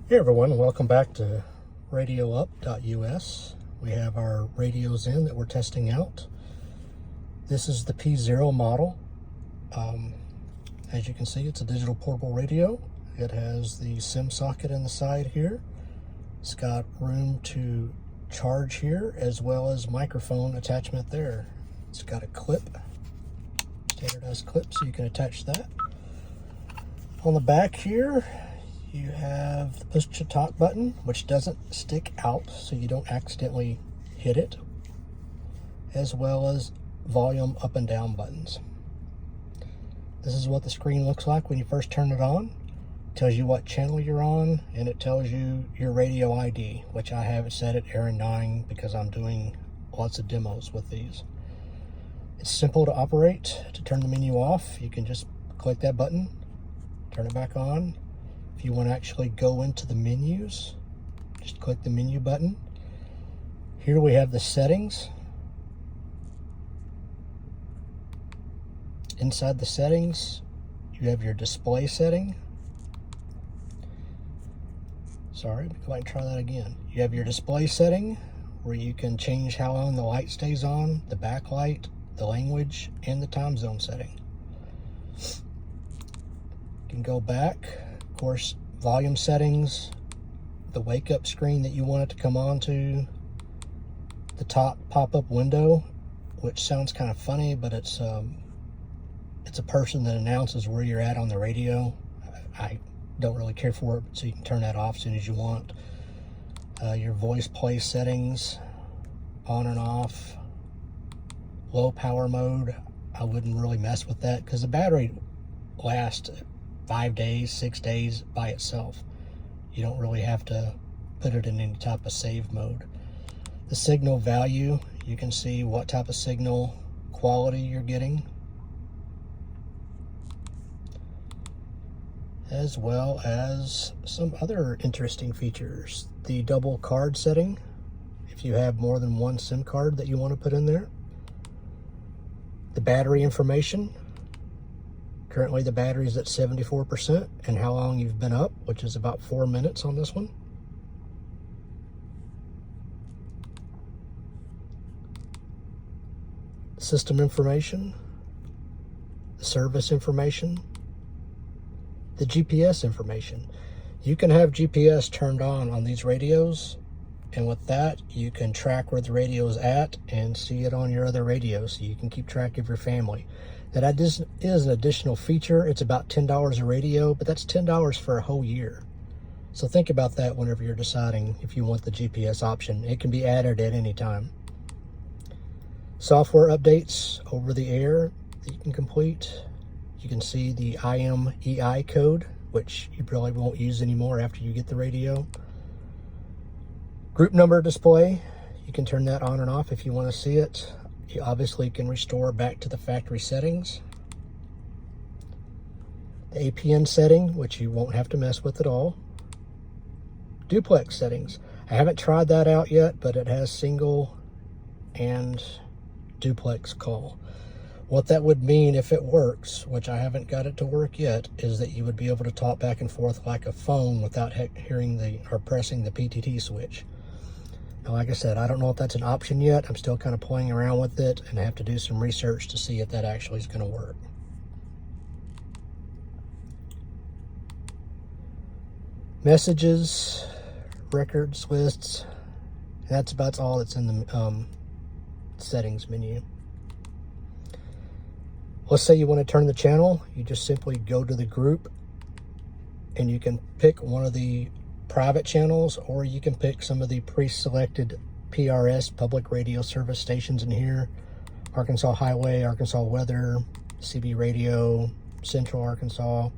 Hey everyone, welcome back to radioup.us. We have our radios in that we're testing out. This is the P0 model. As you can see, it's a digital portable radio. It has the SIM socket in the side here. It's got room to charge here as well as microphone attachment there. It's got a clip, standardized clip, so you can attach that. On the back here, you have the push to talk button, which doesn't stick out so you don't accidentally hit it, as well as volume up and down buttons. This is what the screen looks like when you first turn it on. It tells you what channel you're on, and it tells you your radio ID, which I have it set at Aaron 9 because I'm doing lots of demos with these. It's simple to operate. To turn the menu off, you can just click that button, turn it back on. If you want to actually go into the menus, just click the menu button. Here we have the settings. Inside the settings, you have your display setting. Sorry, go ahead and try that again. You have your display setting where you can change how long the light stays on, the backlight, the language, and the time zone setting. You can go back. Of course, volume settings, the wake up screen that you want it to come on to, the top pop-up window, which sounds kind of funny, but it's a person that announces where you're at on the radio. I don't really care for it, so you can turn that off as soon as you want. Your voice play settings, on and off. Low power mode, I wouldn't really mess with that because the battery lasts 5 days, 6 days by itself. You don't really have to put it in any type of save mode. The signal value, you can see what type of signal quality you're getting, as well as some other interesting features. The double card setting, if you have more than one SIM card that you want to put in there. The battery information. Currently the battery is at 74%, and how long you've been up, which is about 4 minutes on this one. System information, the service information, the GPS information. You can have GPS turned on these radios, and with that you can track where the radio is at and see it on your other radios, so you can keep track of your family. That is an additional feature. It's about $10 a radio, but that's $10 for a whole year. So think about that whenever you're deciding if you want the GPS option. It can be added at any time. Software updates over the air that you can complete. You can see the IMEI code, which you probably won't use anymore after you get the radio. Group number display, you can turn that on and off if you want to see it. You obviously can restore back to the factory settings. The APN setting, which you won't have to mess with at all. Duplex settings. I haven't tried that out yet, but it has single and duplex call. What that would mean if it works, which I haven't got it to work yet, is that you would be able to talk back and forth like a phone without hearing or pressing the PTT switch. Now, like I said, I don't know if that's an option yet. I'm still kind of playing around with it and I have to do some research to see if that actually is going to work. Messages, records, lists, that's about all that's in the settings menu. Let's say you want to turn the channel. You just simply go to the group and you can pick one of the private channels, or you can pick some of the pre-selected PRS, public radio service stations in here. Arkansas Highway, Arkansas Weather, CB Radio, Central Arkansas,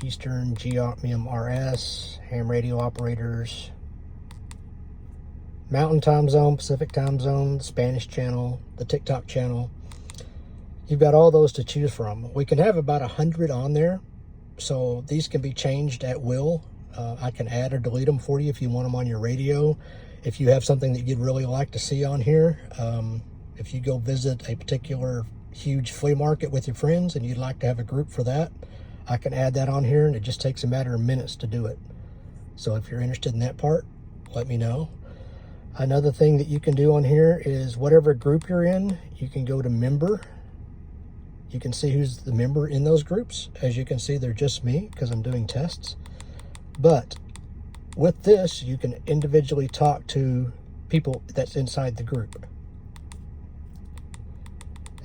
Eastern GMRS, ham radio operators, Mountain Time Zone, Pacific Time Zone, Spanish channel, the TikTok channel. You've got all those to choose from. We can have about 100 on there, so these can be changed at will. I can add or delete them for you if you want them on your radio. If you have something that you'd really like to see on here, if you go visit a particular huge flea market with your friends and you'd like to have a group for that, I can add that on here, and it just takes a matter of minutes to do it. So if you're interested in that part, let me know. Another thing that you can do on here is whatever group you're in, you can go to member. You can see who's the member in those groups. As you can see, they're just me because I'm doing tests. But with this, you can individually talk to people that's inside the group,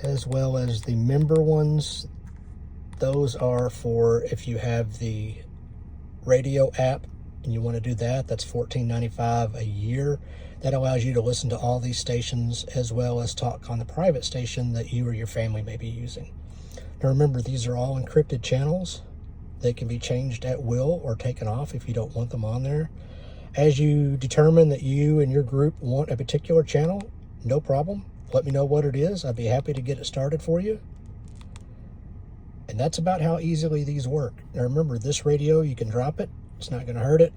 as well as the member ones. Those are for if you have the radio app and you want to do that. That's $14.95 a year. That allows you to listen to all these stations as well as talk on the private station that you or your family may be using. Now remember, these are all encrypted channels. They can be changed at will or taken off if you don't want them on there. As you determine that you and your group want a particular channel, no problem. Let me know what it is. I'd be happy to get it started for you. And that's about how easily these work. Now remember, this radio, you can drop it. It's not going to hurt it.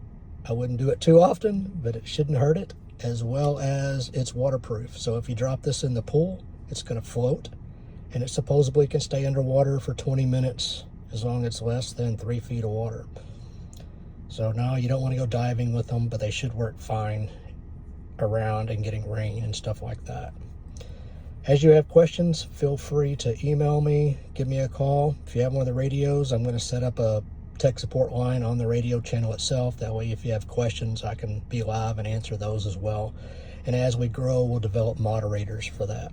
I wouldn't do it too often, but it shouldn't hurt it, as well as it's waterproof. So if you drop this in the pool, it's going to float, and it supposedly can stay underwater for 20 minutes as long as it's less than 3 feet of water. So now you don't want to go diving with them, but they should work fine around and getting rain and stuff like that. As you have questions, feel free to email me, give me a call. If you have one of the radios, I'm going to set up a tech support line on the radio channel itself. That way, if you have questions, I can be live and answer those as well. And as we grow, we'll develop moderators for that.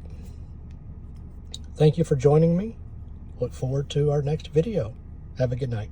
Thank you for joining me. Look forward to our next video. Have a good night.